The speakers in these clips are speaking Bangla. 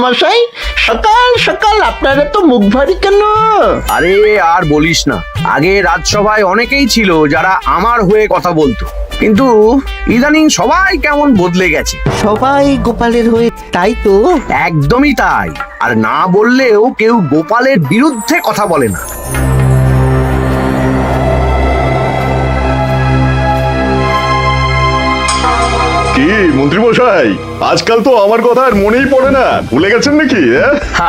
মশাই, সকাল সকাল আপনারা তো মুখ ভারী কেন? আরে আর বলিস না, আগে রাজসভায় অনেকেই ছিল যারা আমার হয়ে কথা বলতো, কিন্তু ইদানিং সবাই কেমন বদলে গেছে। সবাই গোপালের হয়ে, তাই তো? একদমই তাই। আর না বললেও কেউ গোপালের বিরুদ্ধে কথা বলে না। কি মন্ত্রী মশাই, আজকাল তো আমার কথা আর মনেই পড়ে না, ভুলে গেছেন নাকি?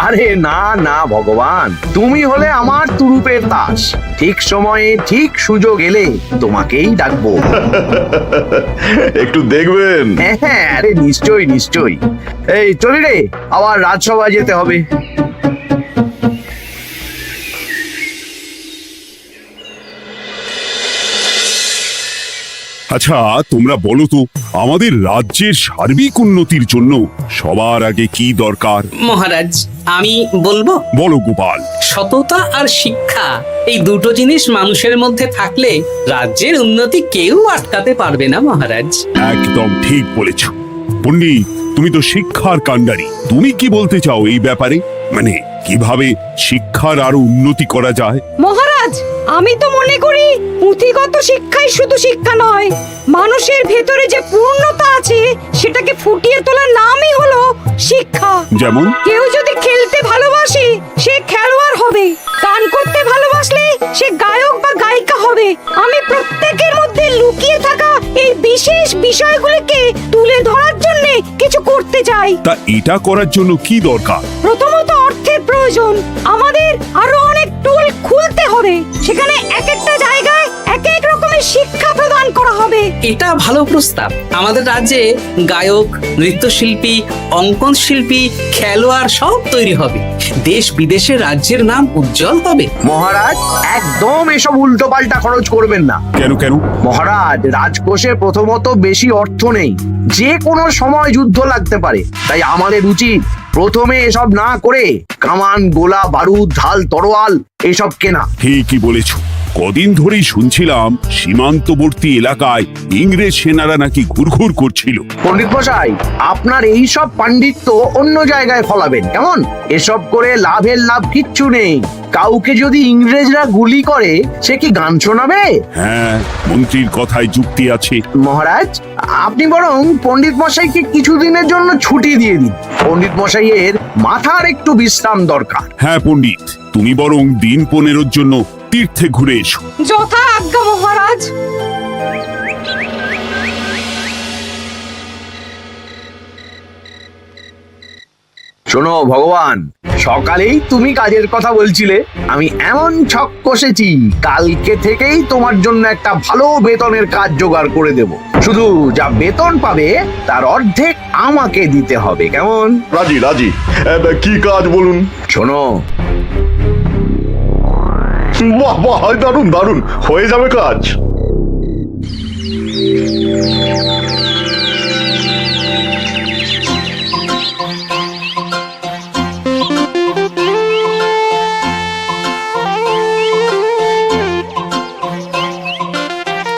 আরে না না ভগবান, তুমি হলে আমার তুরুপের তাস। ঠিক সময়ে ঠিক সুযোগ এলে তোমাকেই ডাকবো। একটু দেখবেন। হ্যাঁ হ্যাঁ, আরে নিশ্চয়ই নিশ্চয়ই। এই চলি রে, আবার রাজসভায় যেতে হবে। আচ্ছা, তোমরা বলো তো, আমাদের রাজ্যের সার্বিক উন্নতির জন্য সবার আগে কি দরকার? মহারাজ, আমি বলবো। বলো গোপাল। সততা আর শিক্ষা, এই দুটো জিনিস মানুষের মধ্যে থাকলে রাজ্যের উন্নতি কেউ আটকাতে পারবে না মহারাজ। একদম ঠিক বলেছ পণ্ডিত, তুমি তো শিক্ষার কাণ্ডারি। তুমি কি বলতে চাও এই ব্যাপারে? মানে কিভাবে শিক্ষার আরো উন্নতি করা যায়? মহারাজ, আমি তো মনে করি পুঁথিগত শিক্ষাই শুধু শিক্ষা নয়, মানুষের ভেতরে যে পূর্ণতা আছে সেটাকে ফুটিয়ে তোলার নামই হলো শিক্ষা। যেমন? কেউ যদি খেলতে ভালোবাসে সে খেলোয়াড় হবে, গান করতে ভালোবাসলে সে গায়ক বা গায়িকা হবে। আমি প্রত্যেকের মধ্যে লুকিয়ে থাকা এই বিশেষ বিষয়গুলিকে তুলে ধরার জন্য কিছু করতে চাই। তা এটা করার জন্য কি দরকার? প্রথমত অর্থের প্রয়োজন। আমাদের আরো অনেক টুল খুলতে হবে, সেখানে এক একটা জায়গায় এক এক রকমের শিক্ষা প্রদান করা হবে। এটা ভালো প্রস্তাব। আমাদের রাজ্যে গায়ক, নৃত্যশিল্পী, অঙ্কন শিল্পী, খেলোয়াড় সব তৈরি হবে। দেশ বিদেশে রাজ্যের নাম উজ্জ্বল হবে। মহারাজ, একদম এসব উল্টো পাল্টা খরচ করবেন না। কেন কেন? মহারাজ, রাজকোষে প্রথমত বেশি অর্থ নেই, যে কোনো সময় যুদ্ধ লাগতে পারে। তাই আমাদের উচিত প্রথমে এসব না করে কামান, গোলা, বারুদ, ঢাল, তরোয়াল এসব কেনা। ঠিকই বলেছ। কদিন ধরেই শুনছিলাম সীমান্তবর্তী এলাকায় ইংরেজ সেনারা নাকি ঘুরঘুর করছিল। পণ্ডিত মশাই, আপনার এই সব পাণ্ডিত্য অন্য জায়গায় ফলাবেন কেমন? এসব করে লাভের লাভ কিচ্ছু নেই। কাউকে যদি ইংরেজরা গুলি করে, সে কি গান শোনাবে? হ্যাঁ, মন্ত্রীর কথায় যুক্তি আছে। মহারাজ, আপনি বরং পণ্ডিত মশাইকে কিছুদিনের জন্য ছুটি দিয়ে দিন। পণ্ডিত মশাইয়ের মাথার একটু বিশ্রাম দরকার। হ্যাঁ পণ্ডিত, তুমি বরং দিন 15 জন্য তীর্থে ঘুরে এসো। যথা আজ্ঞা মহারাজ। শোনো ভগবান, সকালেই তুমি কাজের কথা বলছিলে, আমি এমন ছক কষেছি, কালকে থেকেই তোমার জন্য একটা ভালো বেতনের কাজ জোগাড় করে দেব। শুধু যা বেতন পাবে তার অর্ধেক আমাকে দিতে হবে, কেমন? রাজি রাজি। কি কাজ বলুন? শোনো, বাহ বাহ, দারুণ দারুণ, হয়ে যাবে কাজ।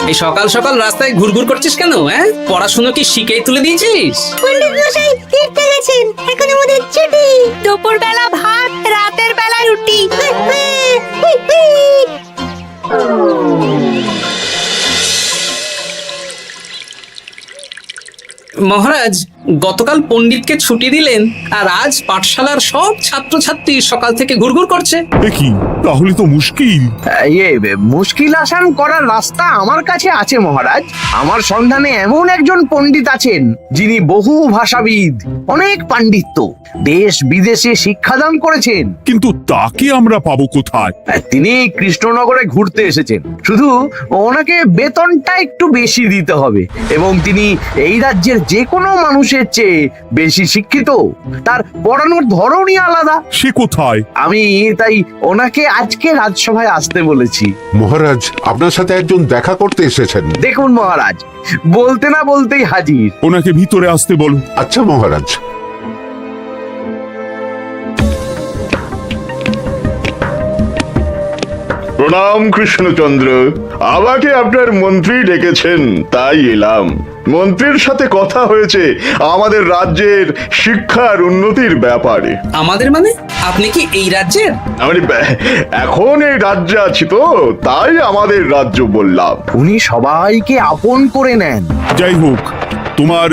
এই সকাল সকাল রাস্তায় ঘুরঘুর করছিস কেন? পড়াশুনো কি শিখেই তুলে দিয়েছিস? পণ্ডিত মশাই তীর্থে গেছেন, এখন আমাদের ছুটি। দুপুর বেলা ভাত, রাতের বেলা রুটি। মহারাজ, গতকাল পণ্ডিতকে ছুটি দিলেন, আর আজ পাঠশালার সব ছাত্রছাত্রী সকাল থেকে ঘুরঘুর করছে। কি, তাহলে তো মুশকিল। মুশকিল আসান করার রাস্তা আমার কাছে আছে মহারাজ। আমার সন্ধানে এমন একজন পণ্ডিত আছেন যিনি বহু ভাষাবিদ, অনেক পাণ্ডিত্য, দেশ বিদেশে শিক্ষাদান করেছেন। কিন্তু তাকে আমরা পাবো কোথায়? তিনি কৃষ্ণনগরে ঘুরতে এসেছেন। শুধু ওনাকে বেতনটা একটু বেশি দিতে হবে, এবং তিনি এই রাজ্যের যে কোনো মানুষের চেয়ে বেশি শিক্ষিত। তার পড়ানোর ধরনই আলাদা। সে কোথায়? আমি তাই ওনাকে আজকে রাজসভায় আসতে বলেছি। মহারাজ, আপনার সাথে একজন দেখা করতে এসেছেন। দেখুন মহারাজ, বলতে না বলতেই হাজির। ওনাকে ভিতরে আসতে বলো। আচ্ছা মহারাজ। প্রণাম কৃষ্ণচন্দ্র, আমাকে আপনার মন্ত্রী ডেকেছেন, তাই এলাম। মন্ত্রীর সাথে কথা হয়েছে আমাদের রাজ্যের শিক্ষার উন্নতির ব্যাপারে। আমাদের মানে আপনি কি এই রাজ্যের? আমি এখন এই রাজ্যে আছি তো, তাই আমাদের রাজ্য বললাম। উনি সবাইকে আপন করে নেন। যাই হোক, তোমার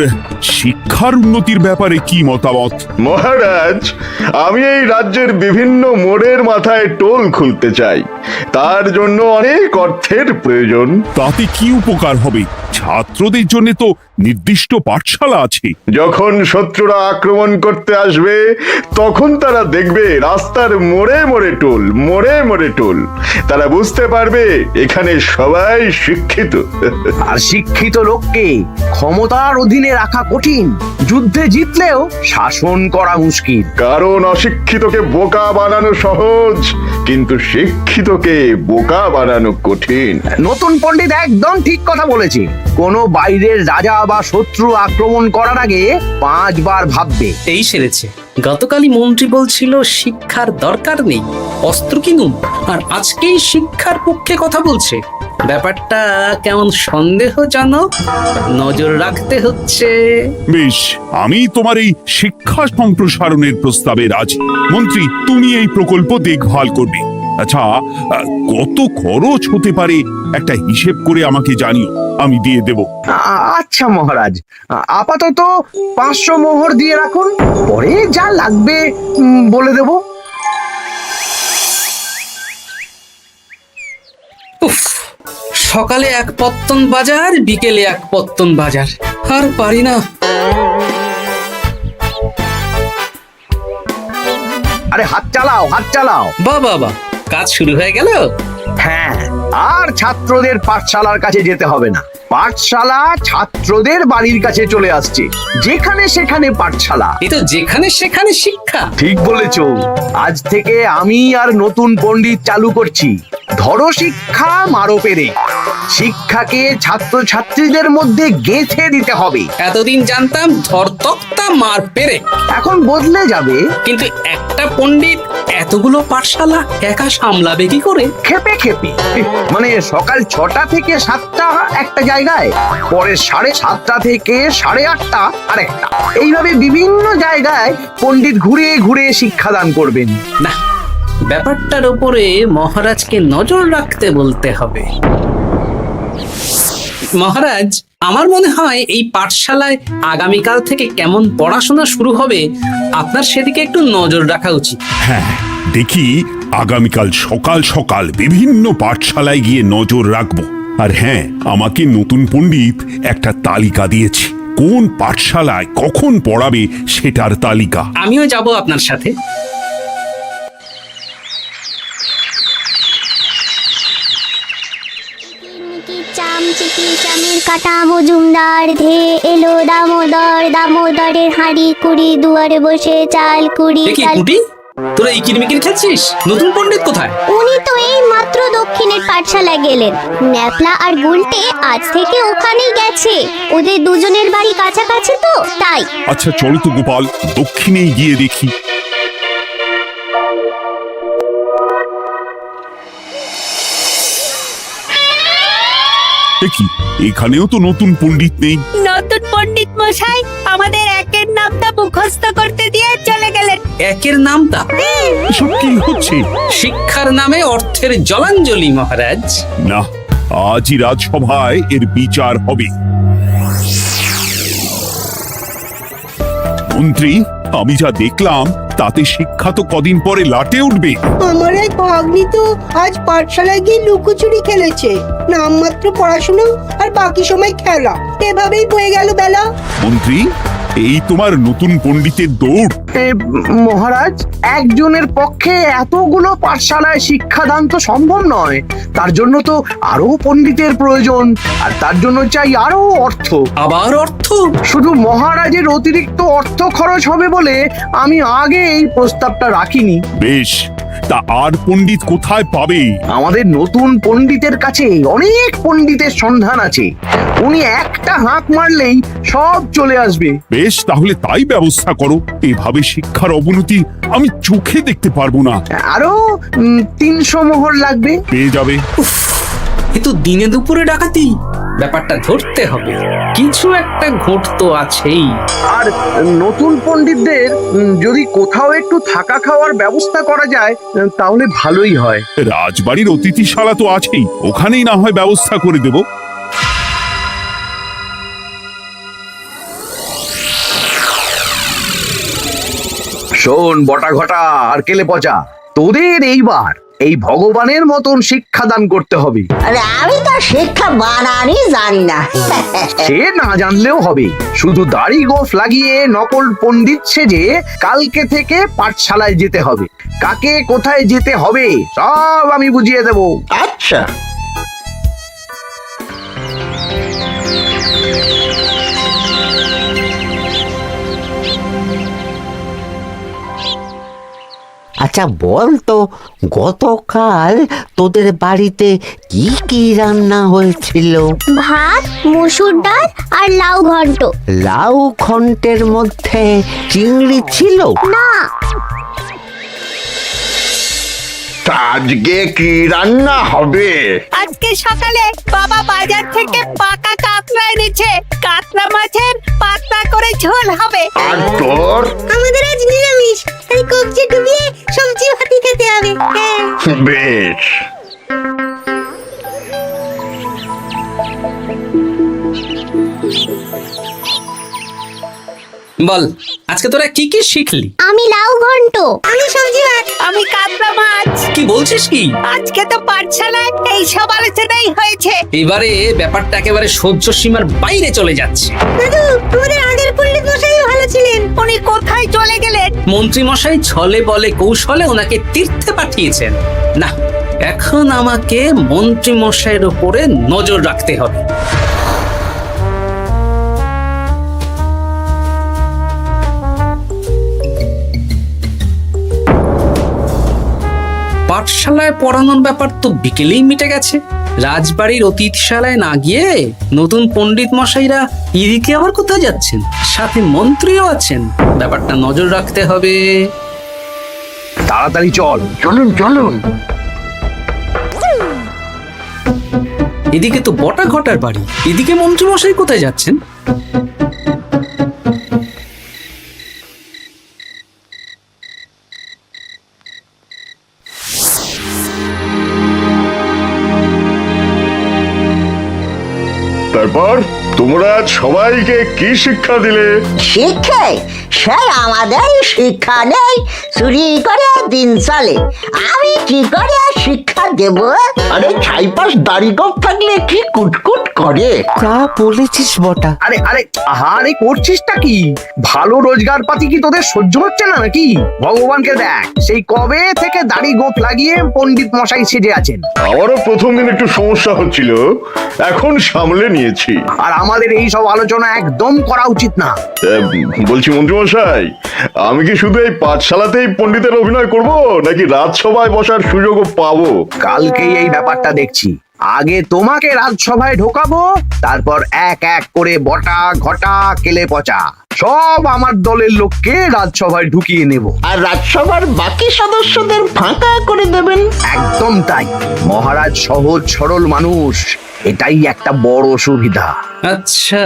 শিক্ষার উন্নতির ব্যাপারে কি মতামত? মহারাজ, আমি এই রাজ্যের বিভিন্ন মোড়ের মাথায় টোল খুলতে চাই। তার জন্য অনেক অর্থের প্রয়োজন। তাতে কি উপকার হবে? ছাত্রদের জন্য তো নির্দিষ্ট পাঠশালা আছে। যখন শত্রুরা আক্রমণ করতে আসবে তখন তারা দেখবে রাস্তার মোড়ে মোড়ে টোল, মোড়ে মোড়ে টোল। তারা বুঝতে পারবে এখানে সবাই শিক্ষিত। আর শিক্ষিত লোককে ক্ষমতার অধীনে রাখা কঠিন, যুদ্ধে জিতলেও শাসন করা মুশকিল। কারণ অশিক্ষিতকে বোকা বানানো সহজ, কিন্তু শিক্ষিতকে বোকা বানানো কঠিন। নতুন পণ্ডিত একদম ঠিক কথা বলেছে। কোনো বাইরের রাজা বা শত্রু আক্রমণ করার আগে 5 বার ভাববে। এই সেরেছে। গতকালই মন্ত্রী বলছিল শিক্ষার দরকার নেই, অস্ত্র কিনুন, আর আজকেই শিক্ষার পক্ষে কথা বলছে। ব্যাপারটা কেমন সন্দেহজনক, নজর রাখতে হচ্ছে। বেশ, আমি তোমার এই শিক্ষা সম্প্রসারণের প্রস্তাবে রাজি। মন্ত্রী, তুমি এই প্রকল্প দেখভাল করবে। আচ্ছা, কত খরচ হতে পারে একটা হিসেব করে আমাকে জানিও, আমি দিয়ে দেব। আচ্ছা মহারাজ, আপাতত 500 মোহর দিয়ে রাখুন, পরে যা লাগবে বলে দেব। উফ, সকালে এক পত্তন বাজার, বিকেলে এক পত্তন বাজার, আর পারি না। আরে হাত চালাও, হাত চালাও। বাবা, কাজ শুরু হয়ে গেল। হ্যাঁ, আর ছাত্রদের পাঠশালার কাছে যেতে হবে না। পাঠশালা ছাত্রদের বাড়ির কাছে চলে আসছে। যেখানে সেখানে পাঠশালা। এ তো যেখানে সেখানে শিক্ষা। ঠিক বলেছো। আজ থেকে আমি আর নতুন পণ্ডিত চালু করছি। ধরো শিক্ষা, মারো পেরে। শিক্ষাকে ছাত্রছাত্রীদের মধ্যে গেঁথে দিতে হবে। এতদিন জানতাম ধরতক্তা মার পেরে, এখন বদলে যাবে। কিন্তু একটা পণ্ডিত এতগুলো পাঠশালা একা সামলাবে কি করে? খেপে খেপে। মানে সকাল 6টা থেকে 7টা একটা জায়গায়, পরে 7:30 থেকে 8:30 আরেকটা। এইভাবে বিভিন্ন জায়গায় পণ্ডিত ঘুরে ঘুরে শিক্ষাদান করবেন। না, ব্যাপারটার উপরে মহারাজকে নজর রাখতে বলতে হবে। মহারাজ, আমার মনে হয় এই পাঠশালায় আগামীকাল থেকে কেমন পড়াশোনা শুরু হবে, আপনার সেদিকে একটু নজর রাখা উচিত। হ্যাঁ, দেখি আগামীকাল সকাল সকাল বিভিন্ন পাঠশালায় গিয়ে নজর রাখবো। আর হ্যাঁ, আমাকে নতুন পণ্ডিত একটা তালিকা দিয়েছে, কোন পাঠশালায় কখন পড়াবে সেটার তালিকা। আমিও যাব আপনার সাথে। চামচিকি চামের কাটা মজুমদার ধে এলো দামোদর, দামোদরের হাঁড়ি কুড়ি, দুয়ারে বসে চাল কুড়ি। দেখি কুটি, তোরা এই কিরমিকির খেলছিস? নতুন পণ্ডিত কোথায়? উনি তো এই মাত্র দক্ষিণের পাঠশালায় গেলেন। ন্যাপলা আর গুলটে আজ থেকে ওখানেই গেছে। ওদের দুজনের বাড়ি কাছাকাছি তো, তাই। আচ্ছা চলো তো গোপাল, দক্ষিণেই গিয়ে দেখি। দেখি এখানেও তো নতুন পণ্ডিত নেই। নতুন পণ্ডিত মশাই আমাদের একের নামটা মুখস্থ করতে দিয়ে চলে গেলেন। একের নামটা? এসব কি হচ্ছে? শিক্ষার নামে অর্থের জলাঞ্জলি মহারাজ। না, আজই রাজসভায় এর বিচার হবে। মন্ত্রী, আমি যা দেখলাম তাতে শিক্ষা তো কদিন পরে লাটে উঠবে। আমার এক ভাগ্নি তো আজ পাঠশালায় গিয়ে লুকোচুরি খেলেছে। নামমাত্র পড়াশোনা আর বাকি সময় খেলা, এভাবেই বয়ে গেল বেলা। মন্ত্রী, এই তোমার নতুন পণ্ডিতের দৌড়। মহারাজ, একজনের পক্ষে এতগুলো পাঠশালায় শিক্ষাদান তো সম্ভব নয়। তার জন্য তো আরো পণ্ডিতের প্রয়োজন, আর তার জন্য চাই আরো অর্থ। আবার অর্থ? শুধু মহারাজের অতিরিক্ত অর্থ খরচ হবে বলে আমি আগে এই প্রস্তাবটা রাখিনি। বেশ, তা আর পণ্ডিত কোথায় পাবে? আমাদের নতুন পণ্ডিতের কাছে অনেক পণ্ডিতের সন্ধান আছে। উনি একটা হাঁক মারলেই সব চলে আসবে। বেশ, তাহলে তাই ব্যবস্থা করো। এভাবে শিক্ষার অবনতি আমি চোখে দেখতে পারবো না। আরো 300 মোহর লাগবে। পেয়ে যাবে। উফ, এ কিন্তু দিনে দুপুরে ডাকাতি, ব্যাপারটা ধরতে হবে। কিছু একটা ঘটতো আছেই। আর নতুন পণ্ডিতদের যদি কোথাও একটু থাকা খাওয়ার ব্যবস্থা করা যায় তাহলে ভালোই হয়। রাজবাড়ির অতিথিশালা তো আছেই, ওখানেই না হয় ব্যবস্থা করে দেব। শোন বটা ঘটা আর কেলে পচা, তোদের এইবার এই ভগবানের মতন শিক্ষাদান করতে হবে। আরে আমি তো শিক্ষা বানানি জানি না। সে না জানলেও হবে, শুধু দাড়ি গোফ লাগিয়ে নকল পণ্ডিত সেজে কালকে থেকে পাঠশালায় যেতে হবে। কাকে কোথায় যেতে হবে সব আমি বুঝিয়ে দেব। আচ্ছা, আচ্ছা বল তো, গতকাল তোদের বাড়িতে কি কি রান্না হয়েছিল? ভাত, মসুর ডাল আর লাউ ঘন্ট। লাউ ঘন্টের মধ্যে চিংড়ি ছিল? না, আজকে কি রান্না হবে? আজকে সকালে বাবা বাজার থেকে পাকা কাতলা এনেছে। কাতলা মাছের পাতলা করে ঝোল হবে। আর তোর? আমাদের আজ নিরামিষ, তাই কবজি ডুবিয়ে সবজি ভাতি খেতে হবে। বেশ। বল, আজকে তোরা কি কি শিখলি? আমি লাউ ঘন্ট। আমি সবজি ভাত। আমি কাতলা মাছ। কি বলছিস কি? আজকে তো পাঠশালায় এই সব আলোচনাই হয়েছে। এবারে ব্যাপারটা একেবারে সহ্য সীমার বাইরে চলে যাচ্ছে। দাদু, আমাদের আগের পণ্ডিত মশাই ভালো ছিলেন। উনি কোথায় চলে গেলেন? মন্ত্রী মশাই ছলে বলে কৌশলে ওনাকে তীর্থে পাঠিয়েছেন। না, এখন আমাকে মন্ত্রী মশাইয়ের উপরে নজর রাখতে হবে। পাঠশালায় পড়ানোর ব্যাপার তো বিকেলেই মিটে গেছে। রাজবাড়ির অতিথিশালায় না গিয়ে নতুন পণ্ডিত মশাইরা এদিকে আবার কোথায় যাচ্ছেন? সাথে মন্ত্রীও আছেন, ব্যাপারটা নজর রাখতে হবে। তাড়াতাড়ি চল। চলুন চলুন। এদিকে তো বটা ঘটার বাড়ি, এদিকে মন্ত্রী মশাই কোথায় যাচ্ছেন? তারপর তোমরা সবাইকে কি শিক্ষা দিলে? শিক্ষে সে আমাদের শিক্ষা নেই, চুরি করে দিন চলে। আমি কি করে শিক্ষা দেব? আরে ছাইপাশ দাড়ি গোঁফ থাকলে কি কুটকুট করে। তা বলেছিস বটা। আরে আরে আহারে করছিসটা কি? ভালো রোজগার পাতি কি তোদের সহ্য হচ্ছে না নাকি? ভগবানকে দেখ, সেই কবে থেকে দাড়ি গোঁফ লাগিয়ে পণ্ডিত মশাই সেজে আছেন। আমারও প্রথম দিন একটু সমস্যা হচ্ছিল, এখন সামলে নিয়েছি। আর আমাদের এই সব আলোচনা একদম করা উচিত না। বলছি মন্ত্রীমশাই, আমি কি শুধু এই পাঠশালাতেই পণ্ডিতের অভিনয় করব, নাকি রাজসভায় বসার সুযোগও পাবো? কালকেই এই ব্যাপারটা দেখছি। আগে তোমাকে রাজসভায় ঢোকাবো, তারপর এক এক করে বটা ঘটা কেলে পচা সব আমার দলের লোককে রাজসভায় ঢুকিয়ে নেব। আর রাজসভার বাকি সদস্যদের ফাঁকা করে দেবেন। একদম তাই। মহারাজ সহজ সরল মানুষ, এটাই একটা বড় সুবিধা। আচ্ছা,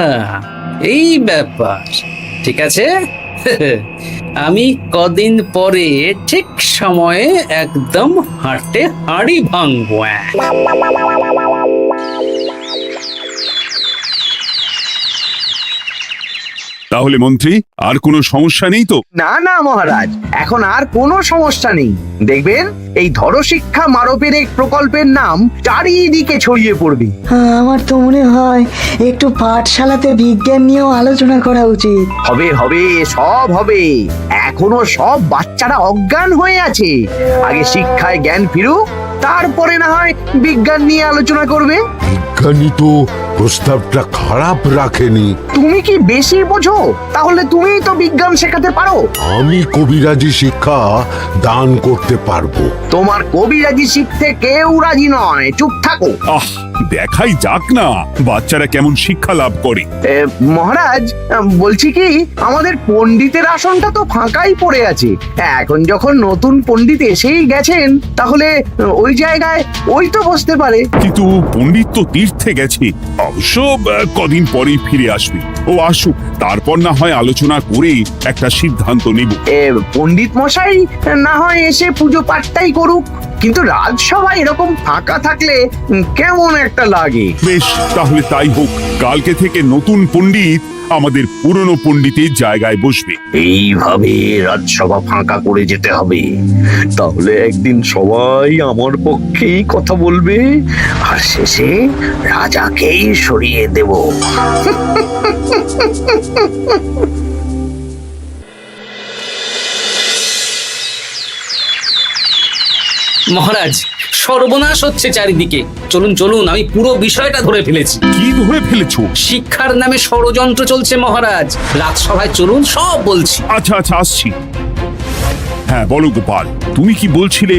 এই ব্যাপার। ঠিক আছে, আমি কদিন পরে ঠিক সময়ে একদম হাটে হাড়ি ভাঙবো। তাহলে মন্ত্রী, আর কোনো সমস্যা নেই তো? না না মহারাজ, এখন আর কোনো সমস্যা নেই। দেখবেন এই ধরো শিক্ষা মারপের এক প্রকল্পের নাম চারিদিকে ছড়িয়ে পড়বে। আমার তো মনে হয় একটু পাঠশালাতে বিজ্ঞান নিয়েও আলোচনা করা উচিত। হবে হবে, সব হবে। এখনো সব বাচ্চারা অজ্ঞান হয়ে আছে। আগে শিক্ষায় জ্ঞান ফিরুক, তারপরে না হয় বিজ্ঞান নিয়ে আলোচনা করবে। বিজ্ঞানী তো প্রস্তাবটা খারাপ রাখেনি। তুমি কি বেশি বোঝো? তাহলে তুমিই তো বিজ্ঞান শেখাতে পারো। আমি কবিরাজি শিক্ষা দান করতে পারবো। তোমার কবিরাজি শিখতে কেউ রাজি নয়, চুপ থাকো। আহ, দেখাই যাক না বাচ্চারা কেমন শিক্ষা লাভ করে। মহারাজ, বলছি কি, আমাদের পণ্ডিতের আসনটা তো ফাঁকাই পড়ে আছে। এখন যখন নতুন পণ্ডিত এসেই গেছেন, তাহলে ওই জায়গায় ওই তো বসতে পারে। কিন্তু পণ্ডিত তো তীর্থে গেছে, অবশ্য কদিন পরেই ফিরে আসবে। ও আসুক, তারপর না হয় আলোচনা করে একটা সিদ্ধান্ত নেব। পণ্ডিত মশাই না হয় এসে পুজো পাঠটাই করুক, কিন্তু রাজসভায় এরকম ফাঁকা থাকলে কেমন একটা লাগে। বেশ, তাহলে তাই হোক। কালকে থেকে নতুন পণ্ডিত আমাদের পুরনো পণ্ডিতের জায়গায় বসবে। এইভাবে রাজসভা ফাঁকা করে যেতে হবে, তাহলে একদিন সবাই আমার পক্ষেই কথা বলবে, আর শেষে রাজাকেই সরিয়ে দেব। মহারাজ, সর্বনাশ হচ্ছে চারিদিকে। চলুন চলুন, আমি পুরো বিষয়টা ধরে ফেলেছি। কি ধরে ফেলেছো? শিক্ষার নামে ষড়যন্ত্র চলছে মহারাজ। রাজসভায় চলুন, সব বলছি। আচ্ছা আচ্ছা, আসছি। হ্যাঁ বলো গোপাল, তুমি কি বলছিলে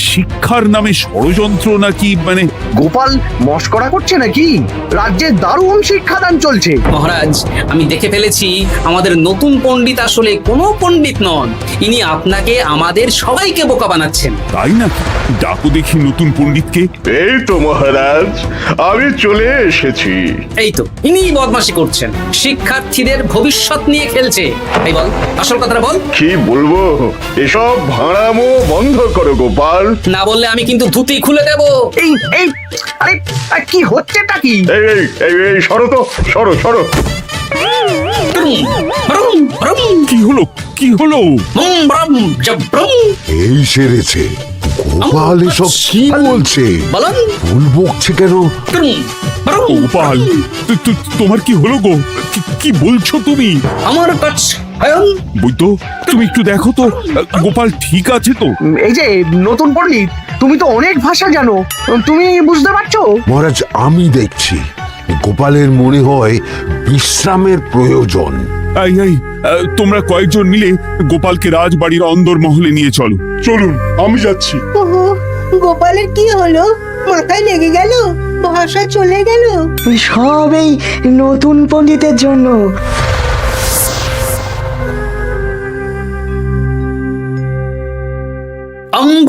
শিক্ষার নামে ষড়যন্ত্র নাকি? মানে গোপাল মস্করা করছে নাকি? রাজ্যে দারুণ শিক্ষাদান চলছে। মহারাজ, আমি দেখে ফেলেছি আমাদের নতুন পণ্ডিত আসলে কোনো পণ্ডিত নন। ইনি আপনাকে, আমাদের সবাইকে বোকা বানাচ্ছেন। তাই নাকি? ডাকো দেখি নতুন পণ্ডিতকে। এই তো মহারাজ, আমি চলে এসেছি। এই তো, ইনি বদমাশি করছেন, শিক্ষার্থীদের ভবিষ্যৎ নিয়ে খেলছে। এই বল, আসল কথাটা বল। কি বলবো, এসব ভাড়ামো বন্ধ করো গোপাল। না বললে আমি কিন্তু ধুতি খুলে দেব। এই এই আরে কি হচ্ছেটা কি? এই এই এই এই সরো তো, সরো সরো। কি হলো, কি হলো? এই সেরেছে, গোপাল এসব কি বলছে? বলুন। ভুল বকছে কেন? গোপাল, তোমার কি হলো গো? কি বলছো তুমি? আমার কাছে বৈদ্য, তুমি একটু দেখো তো গোপাল ঠিক আছে তো? এই যে নতুন পণ্ডিত, তুমি তো অনেক ভাষা জানো, তুমি বুঝতে পারছো? মহারাজ, আমি দেখছি গোপালের মনে হয় বিশ্রামের প্রয়োজন। এই এই, তোমরা কয়েকজন মিলে গোপালকে রাজবাড়ির অন্দর মহলে নিয়ে চলো। চলুন, আমি যাচ্ছি। ওহো, গোপালের কি হলো? মাথায় লেগে গেল? ভাষা চলে গেল? সব এই নতুন পণ্ডিতের জন্য।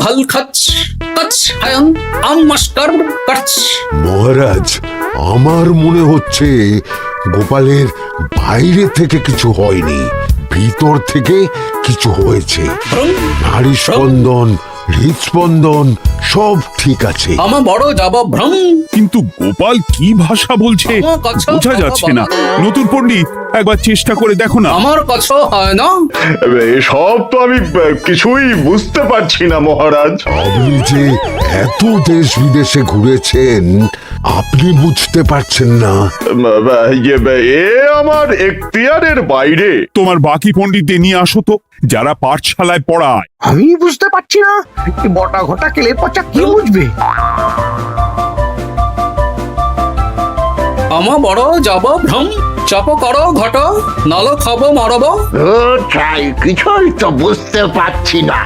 ভাল খাচ কাচ হায়ন মাস্টার কাচ। মহারাজ, আমার মনে হচ্ছে গোপালের বাইরে থেকে কিছু হয়নি, ভিতর থেকে কিছু হয়েছে। নারী স্পন্দন, হৃদস্পন্দন সব ঠিক আছে। আমার বড় জবাব ভ্রম। কিন্তু গোপাল কি ভাষা বলছে বোঝা যাচ্ছে না। নতুন পণ্ডিত, একবার চেষ্টা করে দেখো না। আমার কাছে হয় না। এসব তো আমি কিছুই বুঝতে পারছি না মহারাজ। আপনি যে এত দেশ বিদেশে ঘুরেছেন, আপনি বুঝতে পারছেন না? এ আমার এখতিয়ারের বাইরে। তোমার বাকি পণ্ডিতদের নিয়ে আসো তো, যারা পাঠশালায় পড়ায়। আমি বুঝতে পারছি না, বটা ঘটা কেলে পচা কি বুঝবে? আমার বড় জবাব ভ্রম। চপ করো ঘট, নল খাবো মরব। কিছুই তো বুঝতে পারছি না।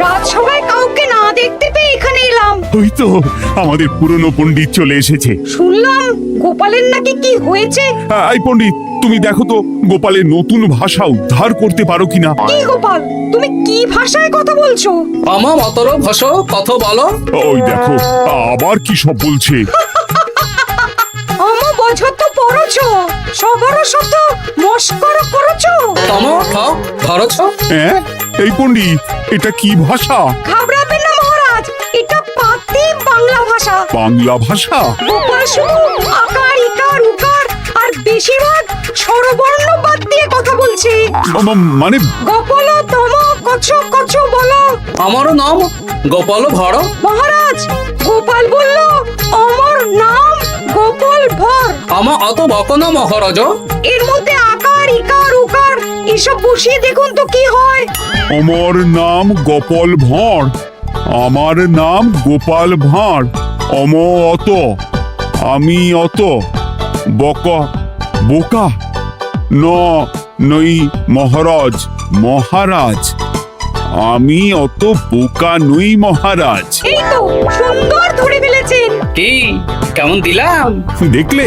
রাজসভায় কাউকে না দেখতে পেয়ে এখানে এলাম। ওই তো আমাদের পুরনো পণ্ডিত চলে এসেছে। শুনলাম গোপালের নাকি কি হয়েছে। এই পণ্ডিত, তুমি দেখো তো গোপালের নতুন ভাষা উদ্ধার করতে পারো কিনা। কি গোপাল, তুমি কি ভাষায় কথা বলছো? আমার মতর ভাষ কথা বলো। ওই দেখো, আবার কি সব বলছে। আমো বছর তো পড়ছো, সবার সাথে মস্করা করছো। তমো ঠক ধরছ। হ্যাঁ, এই পণ্ডিত, এটা কি ভাষা? ঘাবড়াবেন না মহারাজ, এটা পাতি বাংলা ভাষা। বাংলা ভাষা? গোপাল শুধু আকার ইকার উকার আর বেশিরভাগ স্বরবর্ণ বাদ দিয়ে কথা বলছে। মানে গোপাল তম কছ কছ বলো। আমার নাম গোপাল ভর। মহারাজ, গোপাল বলল আমার নাম গোপাল ভর। আমার অত বকন মহারাজ। এর মধ্যে আকার ইকার উকার এসব বসিয়ে দেখুন তো কি হয়। আমার নাম গোপাল ভাঁড়। আমার নাম গোপাল ভাঁড়। অত, আমি অত, বকা বোকা, নই মহারাজ। মহারাজ, আমি অত বোকা নই মহারাজ। এই তো সুন্দর ধরে ফেলেছেন। কি কেমন দিলাম? দেখলে,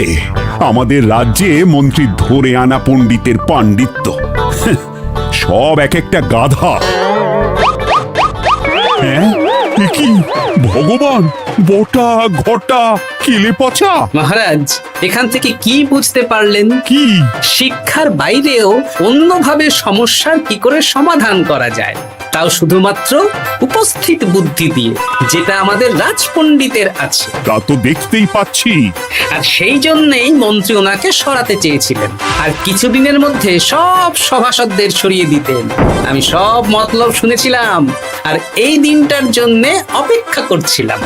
আমাদের রাজ্যে মন্ত্রী ধরে আনা পণ্ডিতের পাণ্ডিত্য। সব এক একটা গাধা। হ্যাঁ, কি ভগবান! ভগবান, বটা ঘটা কেলে পচা মহারাজ, এখান থেকে কি বুঝতে পারলেন? কি? শিক্ষার বাইরেও অন্যভাবে সমস্যার কি করে সমাধান করা যায়, তাও শুধুমাত্র উপস্থিত বুদ্ধি দিয়ে, যেটা আমাদের রাজপণ্ডিতের আছে। তা তো দেখতেই পাচ্ছি। আর সেই জন্যই মন্ত্রী ওনাকে সরাতে চেয়েছিলেন, আর কিছুদিনের মধ্যে সব সভাসদদের সরিয়ে দিতেন। আমি সব মতলব শুনেছিলাম, আর এই দিনটার জন্য অপেক্ষা করছিলাম।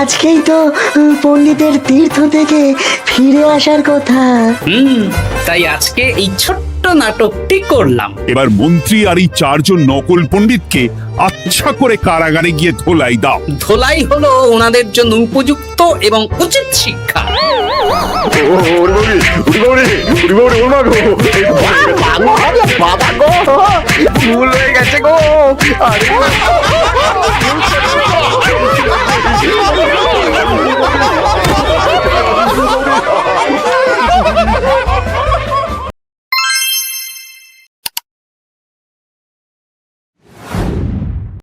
আজকেই তো পণ্ডিতের তীর্থ থেকে ফিরে আসার কথা। তাই আজকে এই ছোট্ট নাটকটি করলাম। এবার মন্ত্রী আর এই 4 জন নকল পণ্ডিতকে আচ্ছা করে কারাগারে গিয়ে ধোলাই দাও। ধোলাই হলো ওনাদের জন্য উপযুক্ত এবং উচিত শিক্ষা। ভুল হয়ে গেছে গো। আরে